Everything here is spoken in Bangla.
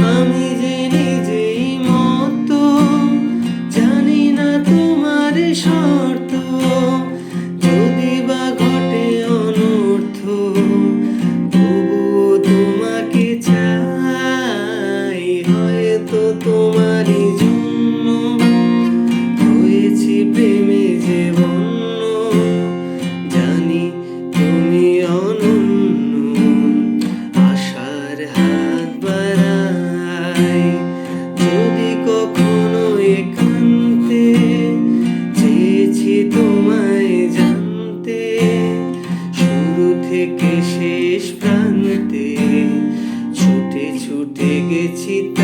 আমি যে নিজেই মতো, জানি না তোমার শর্ত। যদি বা ঘটে অনর্থ, তবুও তোমাকে চাই। হয়তো তোমারই জন্য হয়েছি প্রেমে যে বন্য। জানি তুমি অনন্য, আশার হাত বাড়াই। যদি কখনো একান্তে চেয়েছি তোমায় জানতে, শুরু থেকে শেষ প্রান্তে ছুটে ছুটে গেছি।